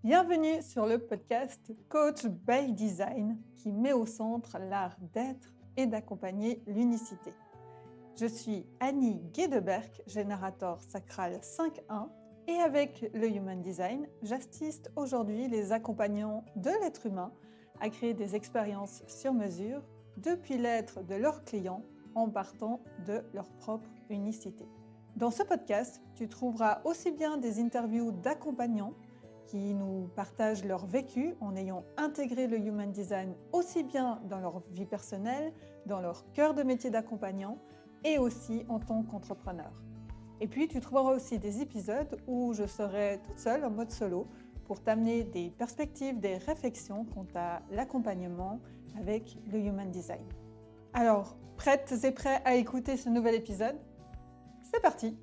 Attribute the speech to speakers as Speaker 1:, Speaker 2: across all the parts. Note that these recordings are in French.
Speaker 1: Bienvenue sur le podcast Coach by Design qui met au centre l'art d'être et d'accompagner l'unicité. Je suis Annie Guédeberg, générateur sacral 5.1 et avec le Human Design, j'assiste aujourd'hui les accompagnants de l'être humain à créer des expériences sur mesure depuis l'être de leurs clients en partant de leur propre unicité. Dans ce podcast, tu trouveras aussi bien des interviews d'accompagnants qui nous partagent leur vécu en ayant intégré le Human Design aussi bien dans leur vie personnelle, dans leur cœur de métier d'accompagnant et aussi en tant qu'entrepreneur. Et puis tu trouveras aussi des épisodes où je serai toute seule en mode solo pour t'amener des perspectives, des réflexions quant à l'accompagnement avec le Human Design. Alors, prêtes et prêts à écouter ce nouvel épisode ? C'est parti!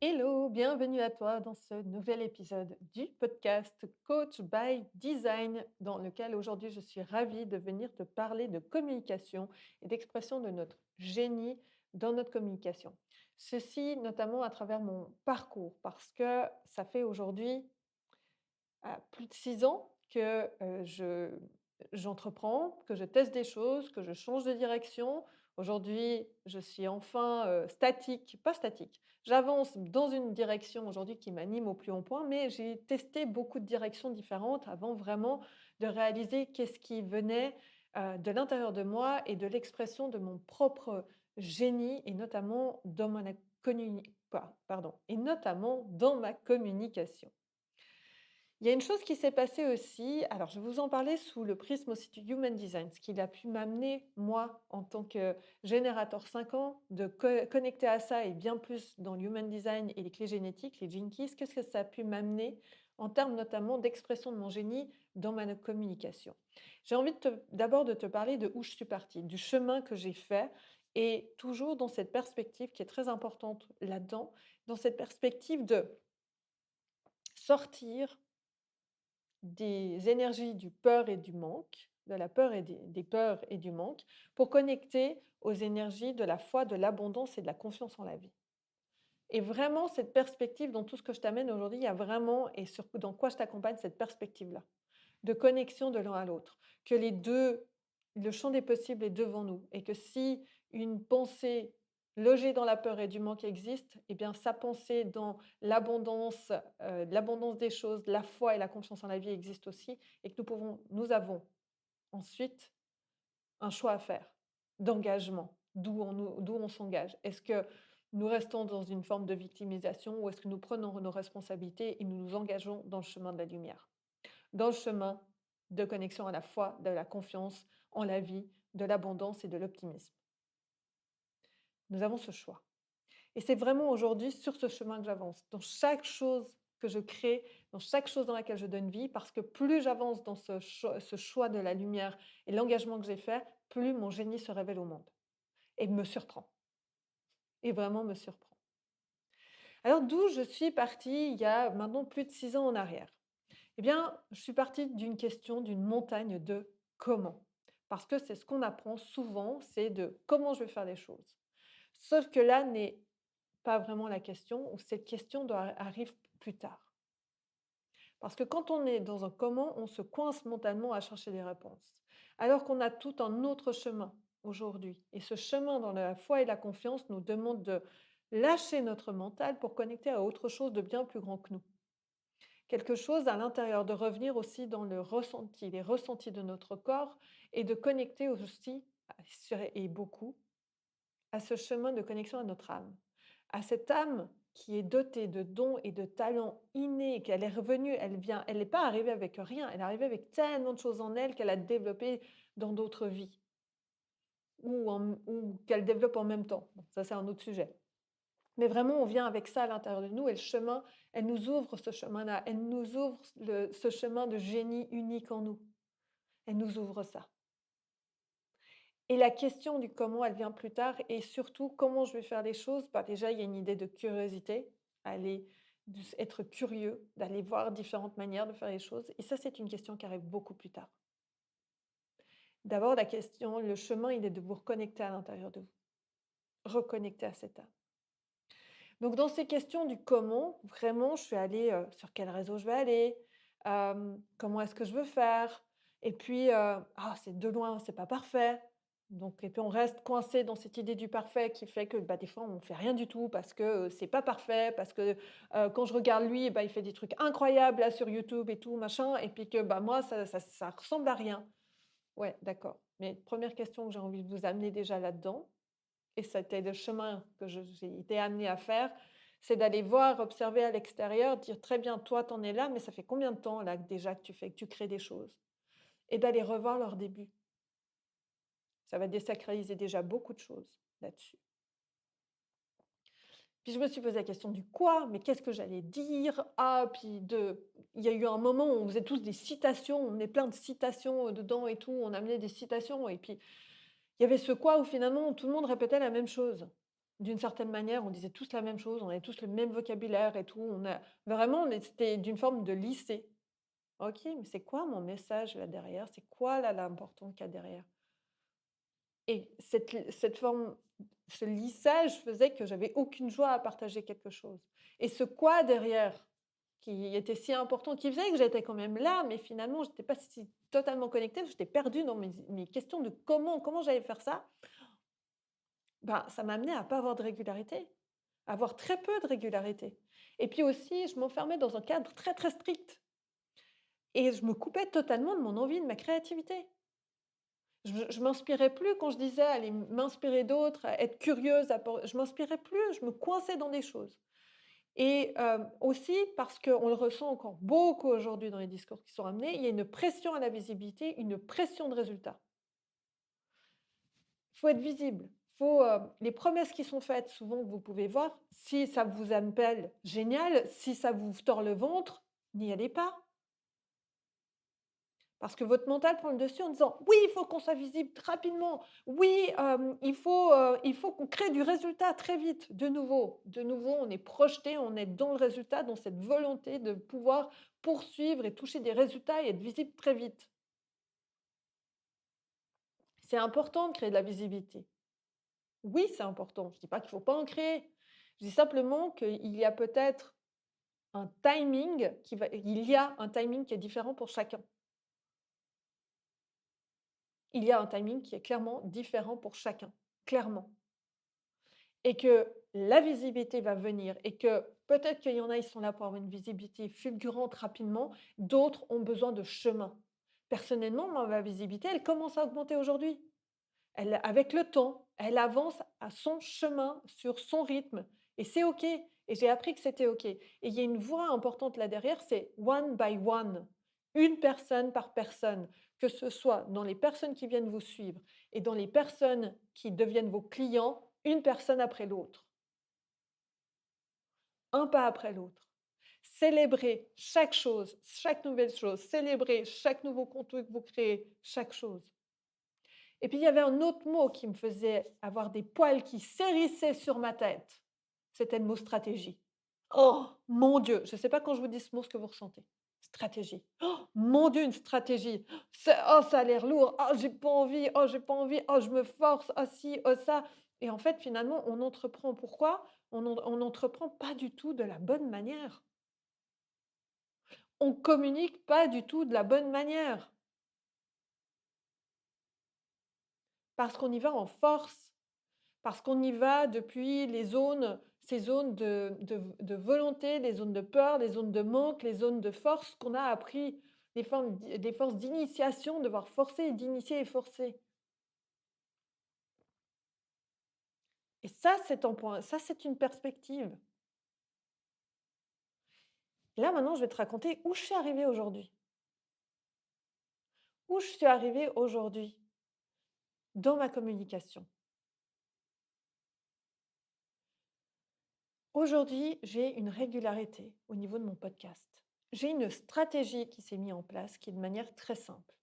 Speaker 1: Hello, bienvenue à toi dans ce nouvel épisode du podcast Coach by Design, dans lequel aujourd'hui je suis ravie de venir te parler de communication et d'expression de notre génie dans notre communication. Ceci notamment à travers mon parcours, parce que ça fait aujourd'hui plus de 6 ans que j'entreprends, que je teste des choses, que je change de direction. Aujourd'hui, je suis enfin pas statique. J'avance dans une direction aujourd'hui qui m'anime au plus haut point, mais j'ai testé beaucoup de directions différentes avant vraiment de réaliser qu'est-ce qui venait de l'intérieur de moi et de l'expression de mon propre génie, et notamment dans et notamment dans ma communication. Il y a une chose qui s'est passée aussi, alors je vais vous en parler sous le prisme aussi du Human Design, ce qu'il a pu m'amener, moi, en tant que générateur 5 ans, de connecter à ça et bien plus dans le Human Design et les clés génétiques, les Gene Keys, qu'est-ce que ça a pu m'amener en termes notamment d'expression de mon génie dans ma communication. J'ai envie d'abord de te parler de où je suis partie, du chemin que j'ai fait, et toujours dans cette perspective qui est très importante là-dedans, dans cette perspective de sortir des énergies du peur et du manque, de la peur et des peurs et du manque, pour connecter aux énergies de la foi, de l'abondance et de la confiance en la vie. Et vraiment, cette perspective, dans tout ce que je t'amène aujourd'hui, il y a vraiment, et dans quoi je t'accompagne, cette perspective-là, de connexion de l'un à l'autre, que le champ des possibles est devant nous, et que si une pensée logée dans la peur et du manque existe, eh bien sa pensée dans l'abondance des choses, la foi et la confiance en la vie existent aussi, et que nous avons ensuite un choix à faire d'engagement, d'où on s'engage. Est-ce que nous restons dans une forme de victimisation, ou est-ce que nous prenons nos responsabilités et nous nous engageons dans le chemin de la lumière? Dans le chemin de connexion à la foi, de la confiance en la vie, de l'abondance et de l'optimisme. Nous avons ce choix. Et c'est vraiment aujourd'hui sur ce chemin que j'avance, dans chaque chose que je crée, dans chaque chose dans laquelle je donne vie, parce que plus j'avance dans ce choix de la lumière et l'engagement que j'ai fait, plus mon génie se révèle au monde et me surprend, et vraiment me surprend. Alors d'où je suis partie il y a maintenant plus de 6 ans en arrière? Eh bien, je suis partie d'une question, d'une montagne de comment. Parce que c'est ce qu'on apprend souvent, c'est de comment je vais faire les choses. Sauf que là n'est pas vraiment la question, ou cette question arrive plus tard. Parce que quand on est dans un comment, on se coince mentalement à chercher des réponses. Alors qu'on a tout un autre chemin aujourd'hui. Et ce chemin dans la foi et la confiance nous demande de lâcher notre mental pour connecter à autre chose de bien plus grand que nous. Quelque chose à l'intérieur, de revenir aussi dans le ressenti, les ressentis de notre corps, et de connecter aussi, et beaucoup, à ce chemin de connexion à notre âme. À cette âme qui est dotée de dons et de talents innés, qu'elle est revenue, elle n'est pas arrivée avec rien, elle est arrivée avec tellement de choses en elle qu'elle a développées dans d'autres vies, ou qu'elle développe en même temps. Bon, ça c'est un autre sujet. Mais vraiment, on vient avec ça à l'intérieur de nous, et le chemin, elle nous ouvre ce chemin-là, elle nous ouvre ce chemin de génie unique en nous. Elle nous ouvre ça. Et la question du comment, elle vient plus tard, et surtout comment je vais faire les choses. Bah, déjà, il y a une idée de curiosité, être curieux, d'aller voir différentes manières de faire les choses. Et ça, c'est une question qui arrive beaucoup plus tard. D'abord, le chemin, il est de vous reconnecter à l'intérieur de vous, reconnecter à cette âme. Donc dans ces questions du comment, vraiment, je suis allée, sur quel réseau je vais aller? Comment est-ce que je veux faire? Et puis, «Ah, c'est de loin, c'est pas parfait». Donc et puis on reste coincé dans cette idée du parfait qui fait que, bah, des fois, on fait rien du tout parce que, c'est pas parfait, parce que, quand je regarde lui, bah, il fait des trucs incroyables là sur YouTube et tout machin et puis que, bah, moi ça ressemble à rien. Ouais, d'accord. Mais première question que j'ai envie de vous amener déjà là-dedans, et c'était le chemin que j'ai été amenée à faire, c'est d'aller voir, observer à l'extérieur, dire: «Très bien, toi, tu en es là, mais ça fait combien de temps là que déjà que tu crées des choses?» et d'aller revoir leur début. Ça va désacraliser déjà beaucoup de choses là-dessus. Puis je me suis posé la question du quoi, mais qu'est-ce que j'allais dire? Ah, puis il y a eu un moment où on faisait tous des citations, on met plein de citations, dedans et tout, on amenait des citations et puis il y avait ce quoi où finalement tout le monde répétait la même chose. D'une certaine manière, on disait tous la même chose, on avait tous le même vocabulaire et tout. C'était d'une forme de lycée. OK, mais c'est quoi mon message là derrière? C'est quoi là l'important qu'il y a derrière? Et cette forme, ce lissage faisait que j'avais aucune joie à partager quelque chose. Et ce quoi derrière, qui était si important, qui faisait que j'étais quand même là, mais finalement j'étais pas si totalement connectée, j'étais perdue dans mes questions de comment j'allais faire ça. Ben, ça m'a amené à pas avoir de régularité, à avoir très peu de régularité. Et puis aussi, je m'enfermais dans un cadre très, très strict et je me coupais totalement de mon envie, de ma créativité. Je m'inspirais plus quand je disais aller m'inspirer d'autres, être curieuse, je m'inspirais plus, je me coinçais dans des choses. Et aussi parce qu'on le ressent encore beaucoup aujourd'hui dans les discours qui sont amenés, il y a une pression à la visibilité, une pression de résultat. Il faut être visible. Les promesses qui sont faites, souvent que vous pouvez voir, si ça vous appelle, génial, si ça vous tord le ventre, n'y allez pas. Parce que votre mental prend le dessus en disant: «Oui, il faut qu'on soit visible rapidement. Oui, il faut qu'on crée du résultat très vite». De nouveau, on est projeté, on est dans le résultat, dans cette volonté de pouvoir poursuivre et toucher des résultats et être visible très vite. C'est important de créer de la visibilité. Oui, c'est important. Je ne dis pas qu'il ne faut pas en créer. Je dis simplement qu'il y a peut-être il y a un timing qui est différent pour chacun. Il y a un timing qui est clairement différent pour chacun, clairement. Et que la visibilité va venir et que peut-être qu'il y en a, ils sont là pour avoir une visibilité fulgurante rapidement, d'autres ont besoin de chemin. Personnellement, moi, ma visibilité, elle commence à augmenter aujourd'hui. Avec le temps, elle avance à son chemin, sur son rythme et c'est OK et j'ai appris que c'était OK et il y a une voix importante là derrière, c'est one by one, une personne par personne, que ce soit dans les personnes qui viennent vous suivre et dans les personnes qui deviennent vos clients, une personne après l'autre, un pas après l'autre. Célébrez chaque chose, chaque nouvelle chose, célébrez chaque nouveau contenu que vous créez, chaque chose. Et puis il y avait un autre mot qui me faisait avoir des poils qui s'hérissaient sur ma tête. C'était le mot stratégie. Oh mon Dieu! Je ne sais pas quand je vous dis ce mot ce que vous ressentez. Stratégie. Oh mon Dieu, une stratégie. Ça a l'air lourd. Oh j'ai pas envie. Oh j'ai pas envie. Oh je me force. Oh ci, oh ça. Et en fait, finalement, on entreprend pourquoi? On n'entreprend pas du tout de la bonne manière. On communique pas du tout de la bonne manière. Parce qu'on y va en force. Parce qu'on y va depuis ces zones de volonté, les zones de peur, les zones de manque, les zones de force qu'on a appris, des forces d'initiation, devoir forcer, d'initier et forcer. Et ça, c'est un point, ça, c'est une perspective. Et là, maintenant, je vais te raconter où je suis arrivée aujourd'hui. Où je suis arrivée aujourd'hui dans ma communication. Aujourd'hui, j'ai une régularité au niveau de mon podcast. J'ai une stratégie qui s'est mise en place qui est de manière très simple.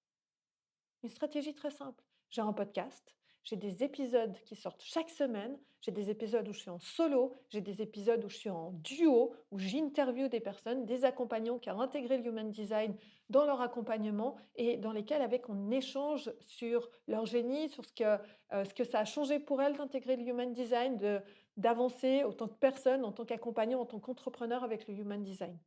Speaker 1: Une stratégie très simple. J'ai un podcast, j'ai des épisodes qui sortent chaque semaine, j'ai des épisodes où je suis en solo, j'ai des épisodes où je suis en duo, où j'interviewe des personnes, des accompagnants qui ont intégré le Human Design dans leur accompagnement et dans lesquels avec on échange sur leur génie, sur ce que ça a changé pour elles d'intégrer le Human Design, d'avancer en tant que personne, en tant qu'accompagnant, en tant qu'entrepreneur avec le Human Design.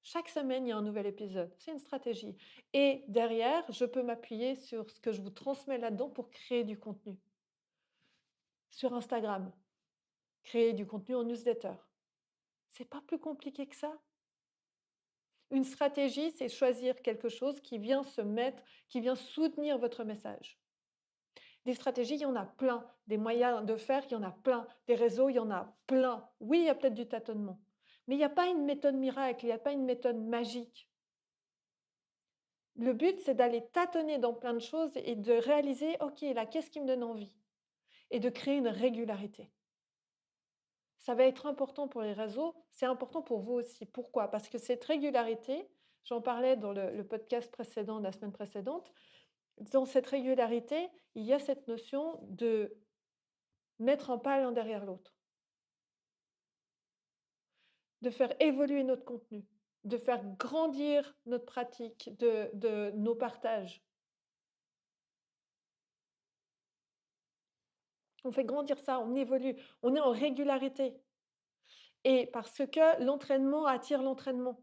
Speaker 1: Chaque semaine, il y a un nouvel épisode. C'est une stratégie. Et derrière, je peux m'appuyer sur ce que je vous transmets là-dedans pour créer du contenu. Sur Instagram, créer du contenu en newsletter. C'est pas plus compliqué que ça. Une stratégie, c'est choisir quelque chose qui vient se mettre, qui vient soutenir votre message. Des stratégies, il y en a plein. Des moyens de faire, il y en a plein. Des réseaux, il y en a plein. Oui, il y a peut-être du tâtonnement. Mais il n'y a pas une méthode miracle, il n'y a pas une méthode magique. Le but, c'est d'aller tâtonner dans plein de choses et de réaliser, OK, là, qu'est-ce qui me donne envie? Et de créer une régularité. Ça va être important pour les réseaux, c'est important pour vous aussi. Pourquoi? Parce que cette régularité, j'en parlais dans le podcast précédent, la semaine précédente, dans cette régularité, il y a cette notion de mettre un pas l'un derrière l'autre, de faire évoluer notre contenu, de faire grandir notre pratique, de nos partages. On fait grandir ça, on évolue, on est en régularité. Et parce que l'entraînement attire l'entraînement.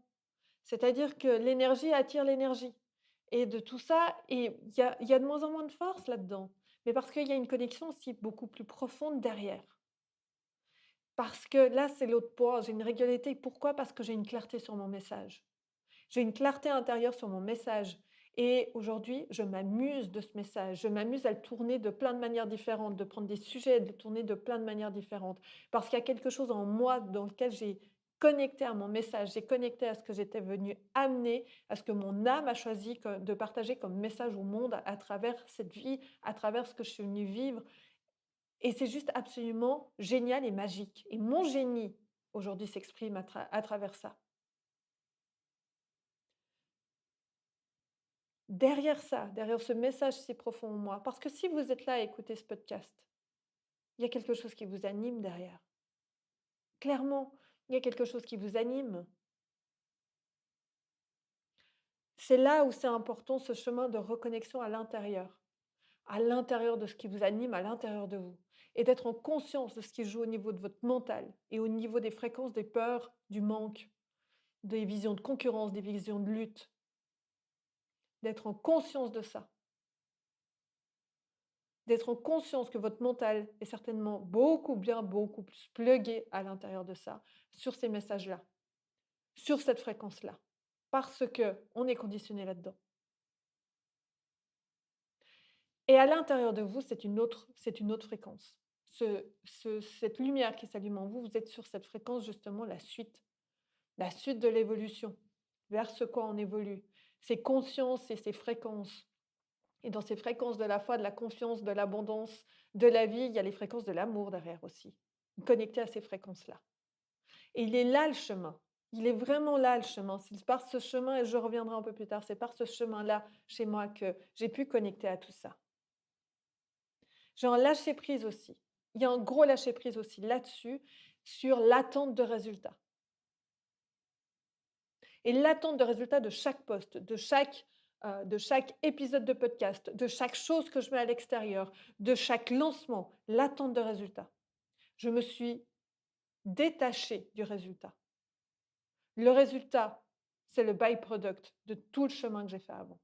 Speaker 1: C'est-à-dire que l'énergie attire l'énergie. Et de tout ça, et il y a de moins en moins de force là-dedans. Mais parce qu'il y a une connexion aussi beaucoup plus profonde derrière. Parce que là, c'est l'autre point, j'ai une régularité. Pourquoi? Parce que j'ai une clarté sur mon message. J'ai une clarté intérieure sur mon message. Et aujourd'hui, je m'amuse de ce message. Je m'amuse à le tourner de plein de manières différentes, de prendre des sujets et de le tourner de plein de manières différentes. Parce qu'il y a quelque chose en moi dans lequel j'ai connecté à mon message, j'ai connecté à ce que j'étais venue amener, à ce que mon âme a choisi de partager comme message au monde à travers cette vie, à travers ce que je suis venue vivre. Et c'est juste absolument génial et magique. Et mon génie, aujourd'hui, s'exprime à travers ça. Derrière ça, derrière ce message si profond en moi, parce que si vous êtes là à écouter ce podcast, il y a quelque chose qui vous anime derrière. Clairement, il y a quelque chose qui vous anime. C'est là où c'est important ce chemin de reconnexion à l'intérieur de ce qui vous anime, à l'intérieur de vous, et d'être en conscience de ce qui joue au niveau de votre mental et au niveau des fréquences des peurs, du manque, des visions de concurrence, des visions de lutte, d'être en conscience de ça. D'être en conscience que votre mental est certainement beaucoup plus plugué à l'intérieur de ça, sur ces messages-là, sur cette fréquence-là, parce qu'on est conditionné là-dedans. Et à l'intérieur de vous, c'est une autre fréquence. Cette lumière qui s'allume en vous, vous êtes sur cette fréquence justement, la suite de l'évolution, vers ce quoi on évolue. Ces consciences et ces fréquences. Et dans ces fréquences de la foi, de la confiance, de l'abondance, de la vie, il y a les fréquences de l'amour derrière aussi, connectées à ces fréquences-là. Et il est là le chemin. Il est vraiment là le chemin. C'est par ce chemin, et je reviendrai un peu plus tard, c'est par ce chemin-là, chez moi, que j'ai pu connecter à tout ça. J'ai un lâcher-prise aussi. Il y a un gros lâcher-prise aussi là-dessus, sur l'attente de résultats. Et l'attente de résultats de chaque poste, de chaque épisode de podcast, de chaque chose que je mets à l'extérieur, de chaque lancement, l'attente de résultats. Je me suis détachée du résultat. Le résultat, c'est le by-product de tout le chemin que j'ai fait avant.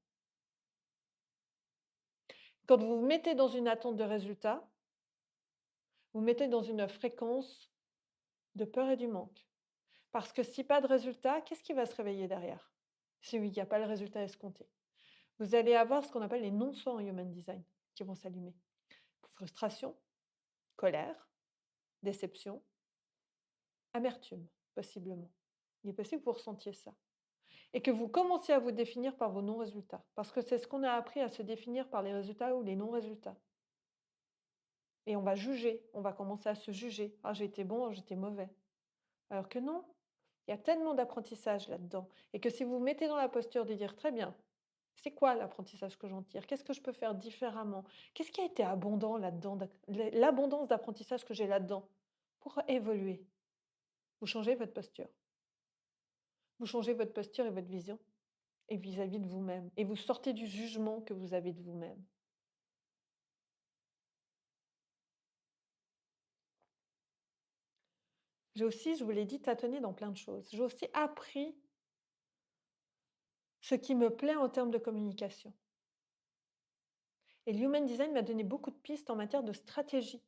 Speaker 1: Quand vous vous mettez dans une attente de résultat, vous vous mettez dans une fréquence de peur et du manque. Parce que si pas de résultat, qu'est-ce qui va se réveiller derrière? Si oui, il n'y a pas le résultat escompté. Vous allez avoir ce qu'on appelle les non-soi en Human Design qui vont s'allumer. Frustration, colère, déception, amertume, possiblement. Il est possible que vous ressentiez ça. Et que vous commenciez à vous définir par vos non-résultats. Parce que c'est ce qu'on a appris à se définir par les résultats ou les non-résultats. Et on va juger, on va commencer à se juger. Ah, j'ai été bon, j'étais mauvais. Alors que non, il y a tellement d'apprentissage là-dedans. Et que si vous vous mettez dans la posture de dire très bien, c'est quoi l'apprentissage que j'en tire? Qu'est-ce que je peux faire différemment? Qu'est-ce qui a été abondant là-dedans? L'abondance d'apprentissage que j'ai là-dedans pour évoluer. Vous changez votre posture. Vous changez votre posture et votre vision et vis-à-vis de vous-même. Et vous sortez du jugement que vous avez de vous-même. j'ai aussi, je vous l'ai dit, tâtonné dans plein de choses. J'ai aussi appris ce qui me plaît en termes de communication. Et l'human design m'a donné beaucoup de pistes en matière de stratégie.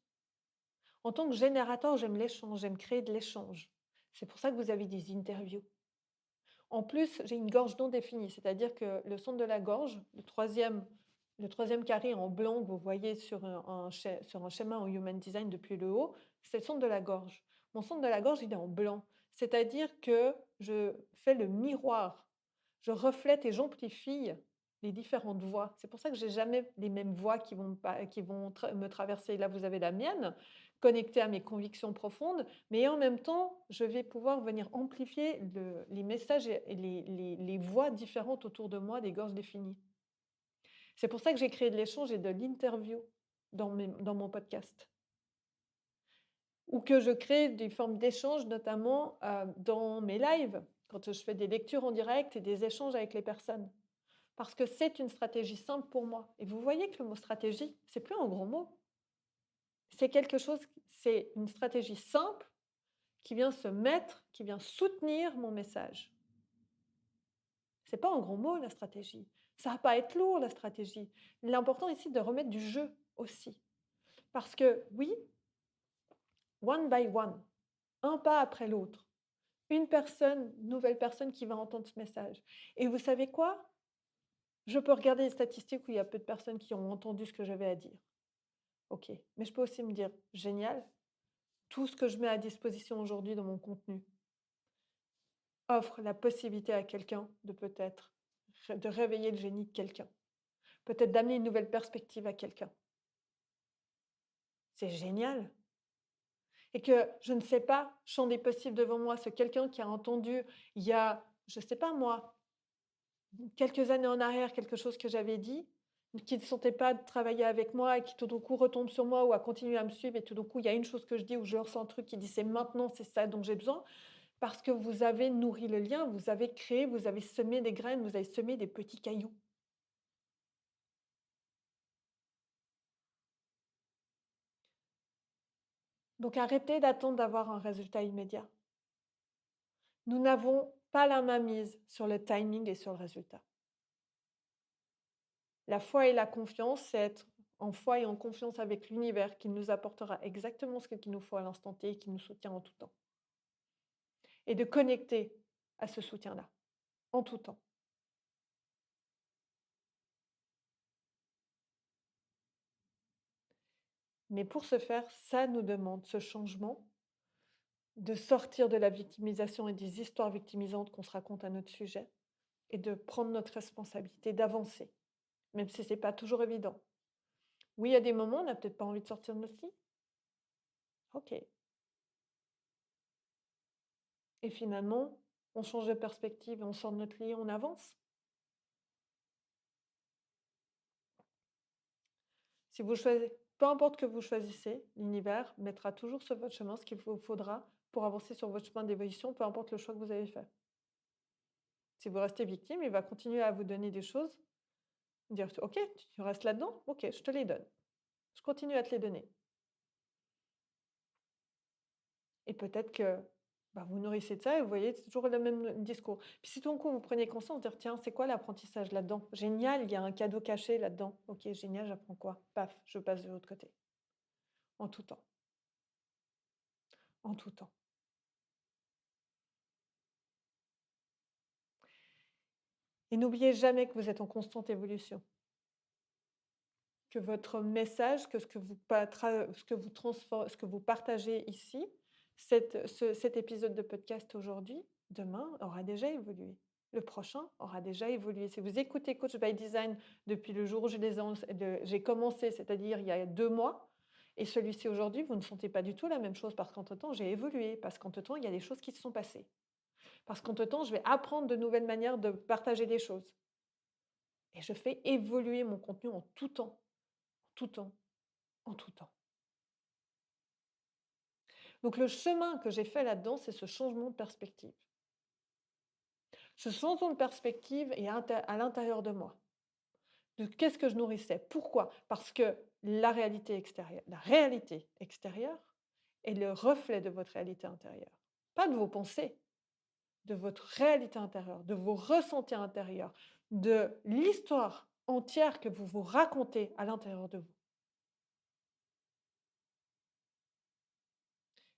Speaker 1: En tant que générateur, j'aime l'échange, j'aime créer de l'échange. C'est pour ça que vous avez des interviews. En plus, j'ai une gorge non définie, c'est-à-dire que le centre de la gorge, le troisième carré en blanc que vous voyez sur un schéma en Human Design depuis le haut, c'est le centre de la gorge. Mon centre de la gorge, il est en blanc, c'est-à-dire que je fais le miroir, je reflète et j'amplifie les différentes voix. C'est pour ça que j'ai jamais les mêmes voix qui vont me traverser. Là, vous avez la mienne, connectée à mes convictions profondes, mais en même temps, je vais pouvoir venir amplifier les messages et les voix différentes autour de moi, des gorges définies. C'est pour ça que j'ai créé de l'échange et de l'interview dans mon podcast. Ou que je crée des formes d'échange, notamment dans mes lives, quand je fais des lectures en direct et des échanges avec les personnes. Parce que c'est une stratégie simple pour moi. Et vous voyez que le mot stratégie, c'est plus un gros mot. C'est une stratégie simple qui vient se mettre, qui vient soutenir mon message. C'est pas un gros mot, la stratégie. Ça va pas être lourd, la stratégie. L'important ici, de remettre du jeu aussi. Parce que oui, one by one, un pas après l'autre, une nouvelle personne qui va entendre ce message. Et vous savez quoi? Je peux regarder les statistiques où il y a peu de personnes qui ont entendu ce que j'avais à dire. OK, mais je peux aussi me dire: «Génial, tout ce que je mets à disposition aujourd'hui dans mon contenu offre la possibilité à quelqu'un de réveiller le génie de quelqu'un, peut-être d'amener une nouvelle perspective à quelqu'un». C'est génial et que je ne sais pas, champ des possibles devant moi, c'est quelqu'un qui a entendu il y a, je ne sais pas moi, quelques années en arrière, quelque chose que j'avais dit, qui ne sentait pas de travailler avec moi et qui tout d'un coup retombe sur moi ou a continué à me suivre et tout d'un coup, il y a une chose que je dis ou je ressens un truc qui dit: «C'est maintenant, c'est ça dont j'ai besoin». Parce que vous avez nourri le lien, vous avez créé, vous avez semé des graines, vous avez semé des petits cailloux. Donc arrêtez d'attendre d'avoir un résultat immédiat. Nous n'avons pas la main mise sur le timing et sur le résultat. La foi et la confiance, c'est être en foi et en confiance avec l'univers qui nous apportera exactement ce qu'il nous faut à l'instant T et qui nous soutient en tout temps. Et de connecter à ce soutien-là, en tout temps. Mais pour ce faire, ça nous demande ce changement, de sortir de la victimisation et des histoires victimisantes qu'on se raconte à notre sujet et de prendre notre responsabilité, d'avancer, même si ce n'est pas toujours évident. Oui, il y a des moments, on n'a peut-être pas envie de sortir de notre lit. OK. Et finalement, on change de perspective et on sort de notre lit et on avance. Si vous choisissez, peu importe que vous choisissez, l'univers mettra toujours sur votre chemin ce qu'il vous faudra pour avancer sur votre chemin d'évolution, peu importe le choix que vous avez fait. Si vous restez victime, il va continuer à vous donner des choses, dire: «OK, tu restes là-dedans? OK, je te les donne. Je continue à te les donner». Et peut-être que, bah, vous nourrissez de ça et vous voyez, c'est toujours le même discours. Puis si tout d'un coup vous prenez conscience, dire: «Tiens, c'est quoi l'apprentissage là-dedans? Génial, il y a un cadeau caché là-dedans. OK, génial, j'apprends quoi? Paf, je passe de l'autre côté». En tout temps, en tout temps. Et n'oubliez jamais que vous êtes en constante évolution, que votre message, que ce que vous partagez ici, cet épisode de podcast aujourd'hui, demain aura déjà évolué. Le prochain aura déjà évolué. Si vous écoutez Coach by Design depuis le jour où j'ai commencé, c'est-à-dire il y a 2 mois, et celui-ci aujourd'hui, vous ne sentez pas du tout la même chose parce qu'entre-temps, j'ai évolué, parce qu'entre-temps, il y a des choses qui se sont passées. Parce qu'entre-temps, je vais apprendre de nouvelles manières de partager des choses. Et je fais évoluer mon contenu en tout temps, en tout temps, en tout temps. Donc le chemin que j'ai fait là-dedans, c'est ce changement de perspective. Ce changement de perspective est à l'intérieur de moi. De qu'est-ce que je nourrissais? Pourquoi? Parce que la réalité extérieure est le reflet de votre réalité intérieure. pas de vos pensées, de votre réalité intérieure, de vos ressentis intérieurs, de l'histoire entière que vous vous racontez à l'intérieur de vous.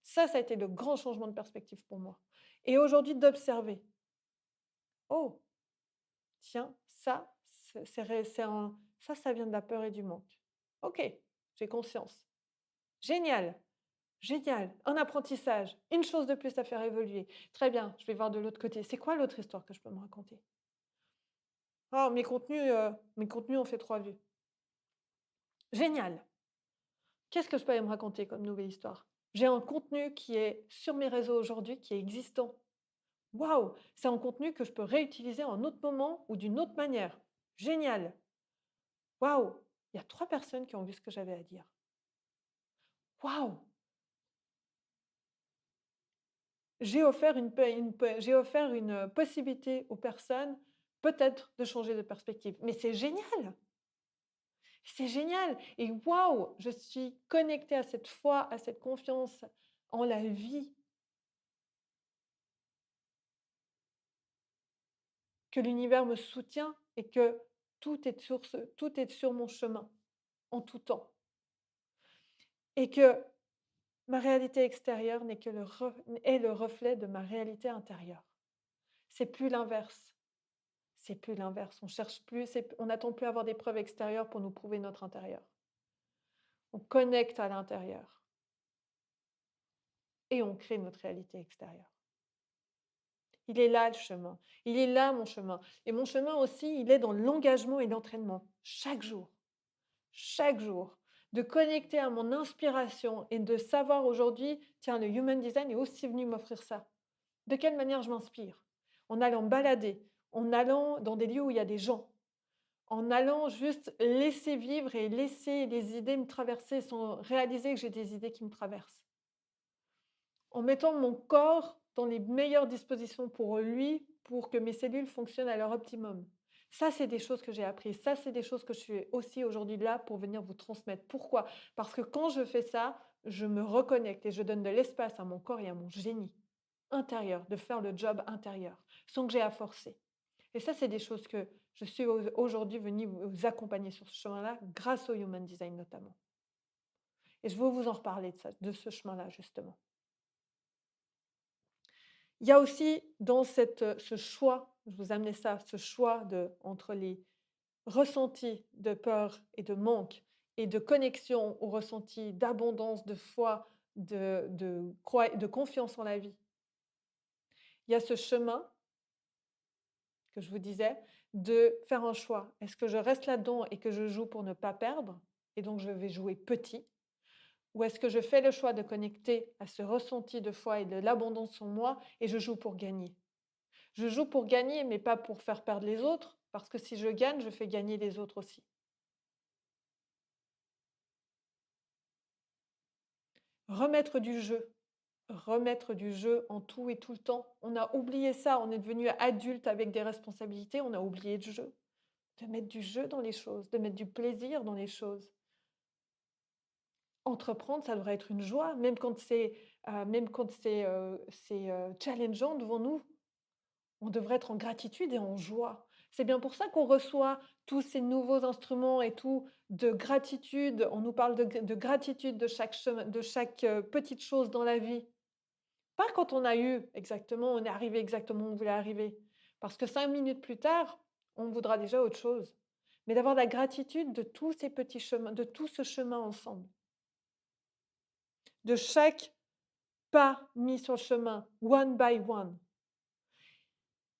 Speaker 1: Ça a été le grand changement de perspective pour moi. Et aujourd'hui, d'observer: «Oh, tiens, ça, ça vient de la peur et du manque. OK, j'ai conscience. Génial, génial, un apprentissage, une chose de plus à faire évoluer. Très bien, je vais voir de l'autre côté. C'est quoi l'autre histoire que je peux me raconter? Oh, mes contenus ont fait 3 vues. Génial! Qu'est-ce que je peux aller me raconter comme nouvelle histoire? J'ai un contenu qui est sur mes réseaux aujourd'hui, qui est existant. Waouh! C'est un contenu que je peux réutiliser en autre moment ou d'une autre manière. Génial! Waouh! Il y a 3 personnes qui ont vu ce que j'avais à dire. Waouh! J'ai offert une possibilité aux personnes, peut-être, de changer de perspective. Mais c'est génial! C'est génial! Et waouh! Je suis connectée à cette foi, à cette confiance en la vie, que l'univers me soutient et que tout est sur mon chemin, en tout temps. Et que ma réalité extérieure n'est que est le reflet de ma réalité intérieure. C'est plus l'inverse. C'est plus l'inverse. On cherche plus, on n'attend plus à avoir des preuves extérieures pour nous prouver notre intérieur. On connecte à l'intérieur et on crée notre réalité extérieure. Il est là le chemin. Il est là mon chemin. Et mon chemin aussi, il est dans l'engagement et l'entraînement. Chaque jour, de connecter à mon inspiration et de savoir aujourd'hui, tiens, le Human Design est aussi venu m'offrir ça. De quelle manière je m'inspire? En allant me balader, en allant dans des lieux où il y a des gens, en allant juste laisser vivre et laisser les idées me traverser sans réaliser que j'ai des idées qui me traversent. En mettant mon corps dans les meilleures dispositions pour lui, pour que mes cellules fonctionnent à leur optimum. Ça, c'est des choses que j'ai apprises. Ça, c'est des choses que je suis aussi aujourd'hui là pour venir vous transmettre. Pourquoi? Parce que quand je fais ça, je me reconnecte et je donne de l'espace à mon corps et à mon génie intérieur, de faire le job intérieur, sans que j'ai à forcer. Et ça, c'est des choses que je suis aujourd'hui venue vous accompagner sur ce chemin-là, grâce au Human Design notamment. Et je veux vous en reparler de ça, de ce chemin-là, justement. Il y a aussi dans ce choix, je vous amenais ça, ce choix entre les ressentis de peur et de manque et de connexion aux ressentis d'abondance, de foi, de confiance en la vie. Il y a ce chemin que je vous disais, de faire un choix. Est-ce que je reste là-dedans et que je joue pour ne pas perdre et donc je vais jouer petit? Ou est-ce que je fais le choix de connecter à ce ressenti de foi et de l'abondance en moi et je joue pour gagner? Je joue pour gagner, mais pas pour faire perdre les autres, parce que si je gagne, je fais gagner les autres aussi. Remettre du jeu. Remettre du jeu en tout et tout le temps. On a oublié ça, on est devenu adulte avec des responsabilités, on a oublié le jeu. De mettre du jeu dans les choses, de mettre du plaisir dans les choses. Entreprendre, ça devrait être une joie, même quand c'est challengeant devant nous. On devrait être en gratitude et en joie. C'est bien pour ça qu'on reçoit tous ces nouveaux instruments et tout de gratitude. On nous parle de gratitude de chaque chemin, de chaque petite chose dans la vie. Pas quand on est arrivé exactement où on voulait arriver. Parce que 5 minutes plus tard, on voudra déjà autre chose. Mais d'avoir la gratitude de tous ces petits chemins, de tout ce chemin ensemble, de chaque pas mis sur le chemin, one by one.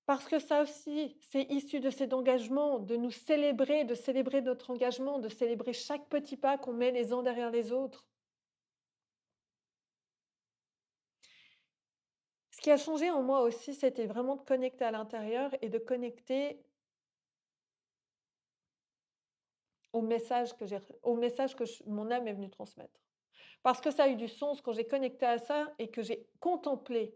Speaker 1: Parce que ça aussi, c'est issu de cet engagement, de nous célébrer, de célébrer notre engagement, de célébrer chaque petit pas qu'on met les uns derrière les autres. Ce qui a changé en moi aussi, c'était vraiment de connecter à l'intérieur et de connecter au message que mon âme est venue transmettre. Parce que ça a eu du sens quand j'ai connecté à ça et que j'ai contemplé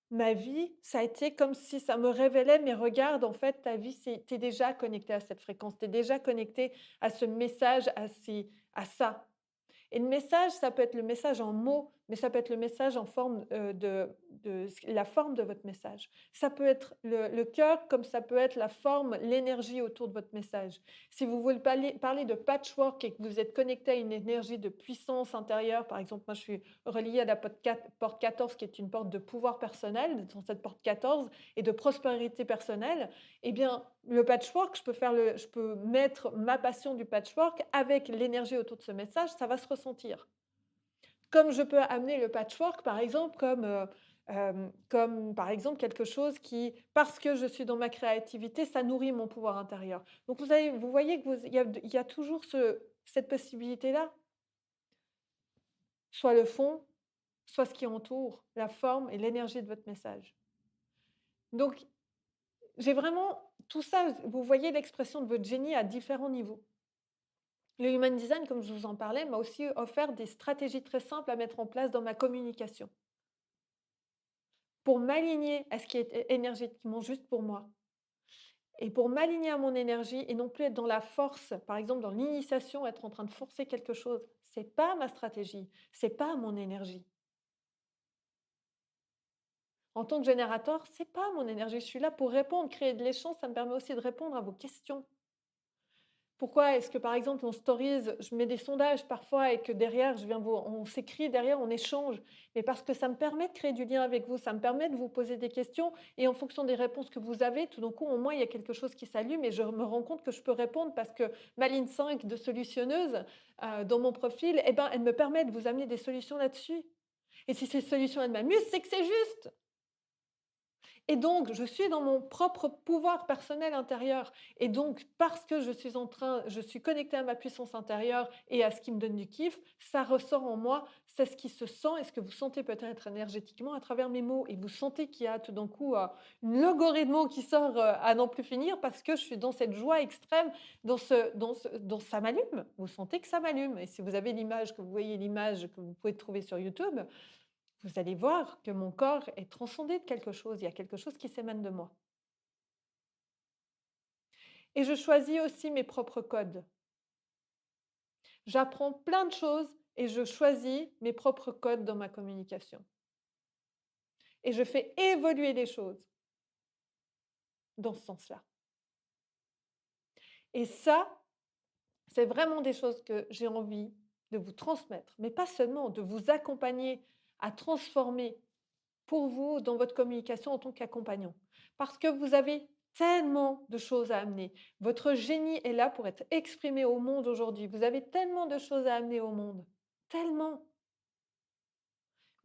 Speaker 1: ma vie, ça a été comme si ça me révélait: «Mais regarde, en fait, ta vie, tu es déjà connecté à cette fréquence, tu es déjà connecté à ce message, à ça». Et le message, ça peut être le message en mots, mais ça peut être le message en forme, la forme de votre message. Ça peut être le cœur, comme ça peut être la forme, l'énergie autour de votre message. Si vous voulez parler de patchwork et que vous êtes connecté à une énergie de puissance intérieure, par exemple, moi je suis reliée à la porte 14 qui est une porte de pouvoir personnel, dans cette porte 14 et de prospérité personnelle, eh bien, le patchwork, je peux mettre ma passion du patchwork avec l'énergie autour de ce message, ça va se ressentir. Comme je peux amener le patchwork, par exemple, comme par exemple quelque chose qui, parce que je suis dans ma créativité, ça nourrit mon pouvoir intérieur. Donc vous voyez que il y a toujours cette possibilité-là, soit le fond, soit ce qui entoure, la forme et l'énergie de votre message. Donc j'ai vraiment tout ça, vous voyez l'expression de votre génie à différents niveaux. Le human design, comme je vous en parlais, m'a aussi offert des stratégies très simples à mettre en place dans ma communication, pour m'aligner à ce qui est énergétiquement juste pour moi et pour m'aligner à mon énergie et non plus être dans la force, par exemple dans l'initiation, être en train de forcer quelque chose. C'est pas ma stratégie, c'est pas mon énergie. En tant que générateur, c'est pas mon énergie, je suis là pour répondre, créer de l'échange, ça me permet aussi de répondre à vos questions. Pourquoi est-ce que, par exemple, on stories, je mets des sondages parfois et que derrière, on s'écrit derrière, on échange? Mais parce que ça me permet de créer du lien avec vous, ça me permet de vous poser des questions et en fonction des réponses que vous avez, tout d'un coup, au moins, il y a quelque chose qui s'allume et je me rends compte que je peux répondre parce que ma ligne 5 de solutionneuse, dans mon profil, eh ben, elle me permet de vous amener des solutions là-dessus. Et si ces solutions, elles m'amusent, c'est que c'est juste. Et donc, je suis dans mon propre pouvoir personnel intérieur. Et donc, parce que je suis connectée à ma puissance intérieure et à ce qui me donne du kiff, ça ressort en moi. C'est ce qui se sent et ce que vous sentez peut-être énergétiquement à travers mes mots. Et vous sentez qu'il y a tout d'un coup une logorée de mots qui sort à n'en plus finir parce que je suis dans cette joie extrême, dans ça m'allume. Vous sentez que ça m'allume. Et si vous avez l'image, que vous voyez l'image que vous pouvez trouver sur YouTube, vous allez voir que mon corps est transcendé de quelque chose, il y a quelque chose qui s'émane de moi. Et je choisis aussi mes propres codes. J'apprends plein de choses et je choisis mes propres codes dans ma communication. Et je fais évoluer les choses dans ce sens-là. Et ça, c'est vraiment des choses que j'ai envie de vous transmettre, mais pas seulement, de vous accompagner à transformer pour vous dans votre communication en tant qu'accompagnant. Parce que vous avez tellement de choses à amener. Votre génie est là pour être exprimé au monde aujourd'hui. Vous avez tellement de choses à amener au monde. Tellement.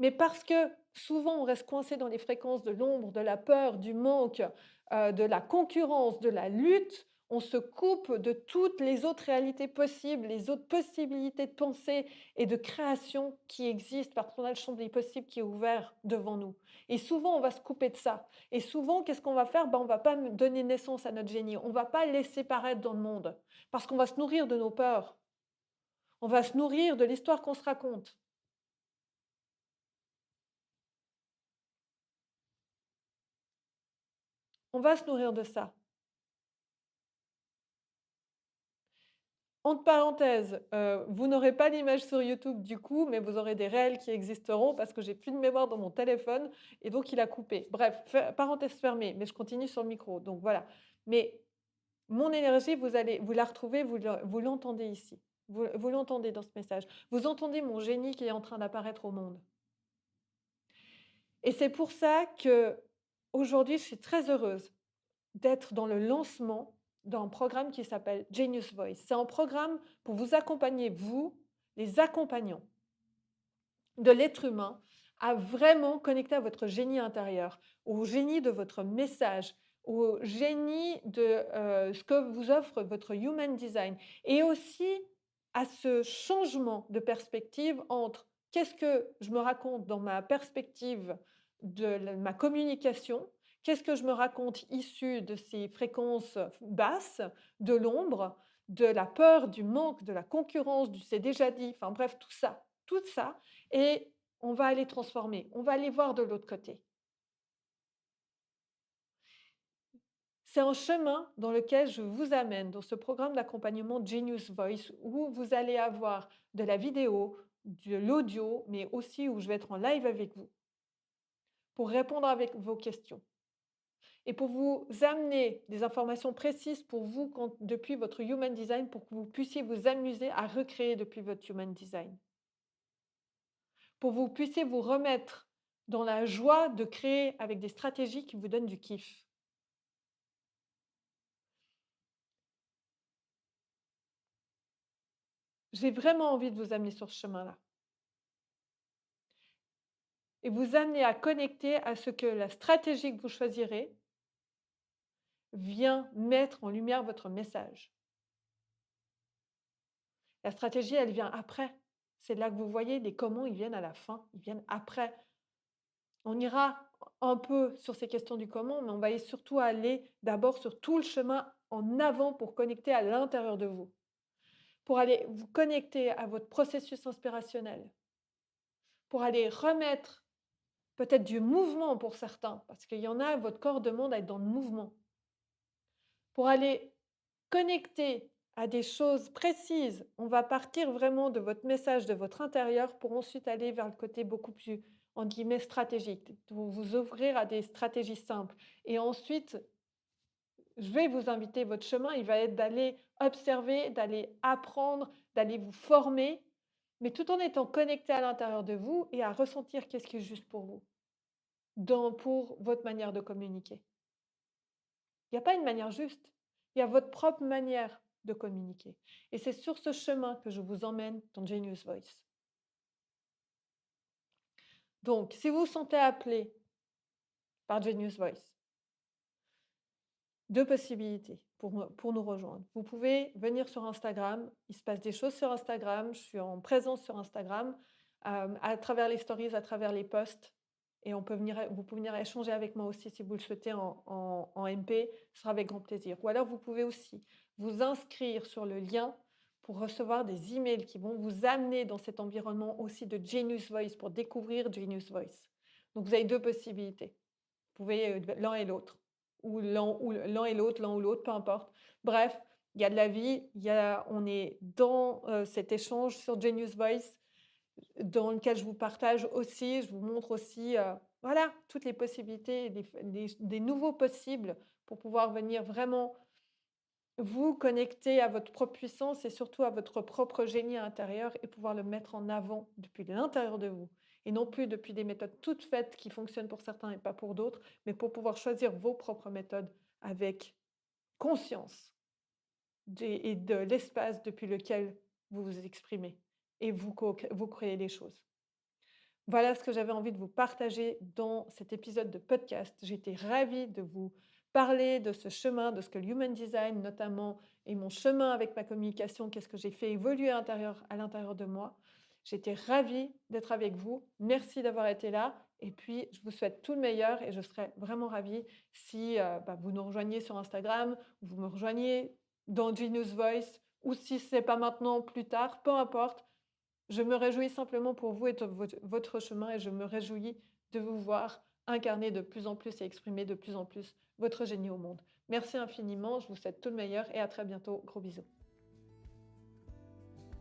Speaker 1: Mais parce que souvent on reste coincé dans les fréquences de l'ombre, de la peur, du manque, de la concurrence, de la lutte, on se coupe de toutes les autres réalités possibles, les autres possibilités de pensée et de création qui existent parce qu'on a le champ des possibles qui est ouvert devant nous. Et souvent, on va se couper de ça. Et souvent, qu'est-ce qu'on va faire? Ben, on va pas donner naissance à notre génie. On va pas laisser paraître dans le monde parce qu'on va se nourrir de nos peurs. On va se nourrir de l'histoire qu'on se raconte. On va se nourrir de ça. Entre parenthèses, vous n'aurez pas l'image sur YouTube du coup, mais vous aurez des réels qui existeront parce que j'ai plus de mémoire dans mon téléphone et donc il a coupé. Bref, parenthèse fermée, mais je continue sur le micro, donc voilà. Mais mon énergie, vous la retrouvez, vous l'entendez ici. Vous l'entendez dans ce message. Vous entendez mon génie qui est en train d'apparaître au monde. Et c'est pour ça que aujourd'hui, je suis très heureuse d'être dans le lancement d'un programme qui s'appelle Genius Voice. C'est un programme pour vous accompagner, vous, les accompagnants de l'être humain, à vraiment connecter à votre génie intérieur, au génie de votre message, au génie de ce que vous offre votre Human Design et aussi à ce changement de perspective entre qu'est-ce que je me raconte dans ma perspective de ma communication, qu'est-ce que je me raconte issu de ces fréquences basses, de l'ombre, de la peur, du manque, de la concurrence, du c'est déjà dit, enfin bref, tout ça, et on va aller transformer, on va aller voir de l'autre côté. C'est un chemin dans lequel je vous amène dans ce programme d'accompagnement Genius Voice où vous allez avoir de la vidéo, de l'audio, mais aussi où je vais être en live avec vous pour répondre avec vos questions et pour vous amener des informations précises pour vous depuis votre Human Design pour que vous puissiez vous amuser à recréer depuis votre Human Design. Pour que vous puissiez vous remettre dans la joie de créer avec des stratégies qui vous donnent du kiff. J'ai vraiment envie de vous amener sur ce chemin-là et vous amener à connecter à ce que la stratégie que vous choisirez vient mettre en lumière votre message. La stratégie, elle vient après. C'est là que vous voyez les comment, ils viennent à la fin, ils viennent après. On ira un peu sur ces questions du comment, mais on va surtout aller d'abord sur tout le chemin en avant pour connecter à l'intérieur de vous, pour aller vous connecter à votre processus inspirationnel, pour aller remettre peut-être du mouvement pour certains, parce qu'il y en a, votre corps demande à être dans le mouvement, pour aller connecter à des choses précises. On va partir vraiment de votre message, de votre intérieur, pour ensuite aller vers le côté beaucoup plus, entre guillemets, stratégique, vous ouvrir à des stratégies simples. Et ensuite, je vais vous inviter, votre chemin, il va être d'aller observer, d'aller apprendre, d'aller vous former, mais tout en étant connecté à l'intérieur de vous et à ressentir qu'est-ce qui est juste pour vous, pour votre manière de communiquer. Il n'y a pas une manière juste, il y a votre propre manière de communiquer. Et c'est sur ce chemin que je vous emmène dans Genius Voice. Donc, si vous vous sentez appelé par Genius Voice, deux possibilités pour nous rejoindre. Vous pouvez venir sur Instagram, il se passe des choses sur Instagram, je suis en présence sur Instagram, à travers les stories, à travers les posts, et vous pouvez venir échanger avec moi aussi si vous le souhaitez en MP, ce sera avec grand plaisir. Ou alors vous pouvez aussi vous inscrire sur le lien pour recevoir des emails qui vont vous amener dans cet environnement aussi de Genius Voice, pour découvrir Genius Voice. Donc vous avez deux possibilités, vous pouvez l'un et l'autre, ou l'un et l'autre, l'un ou l'autre, peu importe. Bref, il y a de la vie, on est dans cet échange sur Genius Voice, dans lequel je vous partage aussi, je vous montre aussi voilà, toutes les possibilités, des nouveaux possibles pour pouvoir venir vraiment vous connecter à votre propre puissance et surtout à votre propre génie intérieur et pouvoir le mettre en avant depuis l'intérieur de vous. Et non plus depuis des méthodes toutes faites qui fonctionnent pour certains et pas pour d'autres, mais pour pouvoir choisir vos propres méthodes avec conscience et de l'espace depuis lequel vous vous exprimez et vous créez les choses. Voilà ce que j'avais envie de vous partager dans cet épisode de podcast. J'étais ravie de vous parler de ce chemin, de ce que le Human Design notamment est mon chemin avec ma communication, qu'est-ce que j'ai fait évoluer à l'intérieur de moi. J'étais ravie d'être avec vous. Merci d'avoir été là. Et puis, je vous souhaite tout le meilleur et je serais vraiment ravie si vous nous rejoignez sur Instagram, vous me rejoignez dans Genius Voice, ou si ce n'est pas maintenant, plus tard, peu importe. Je me réjouis simplement pour vous et votre chemin et je me réjouis de vous voir incarner de plus en plus et exprimer de plus en plus votre génie au monde. Merci infiniment, je vous souhaite tout le meilleur et à très bientôt. Gros bisous.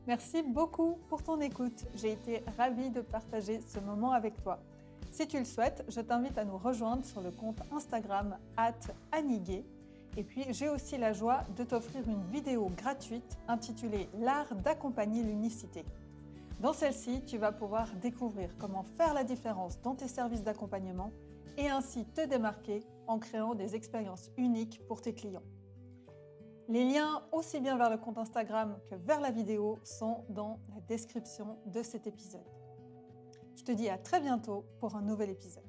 Speaker 1: Merci beaucoup pour ton écoute. J'ai été ravie de partager ce moment avec toi. Si tu le souhaites, je t'invite à nous rejoindre sur le compte Instagram @aniguet. Et puis, j'ai aussi la joie de t'offrir une vidéo gratuite intitulée « L'art d'accompagner l'unicité ». Dans celle-ci, tu vas pouvoir découvrir comment faire la différence dans tes services d'accompagnement et ainsi te démarquer en créant des expériences uniques pour tes clients. Les liens aussi bien vers le compte Instagram que vers la vidéo sont dans la description de cet épisode. Je te dis à très bientôt pour un nouvel épisode.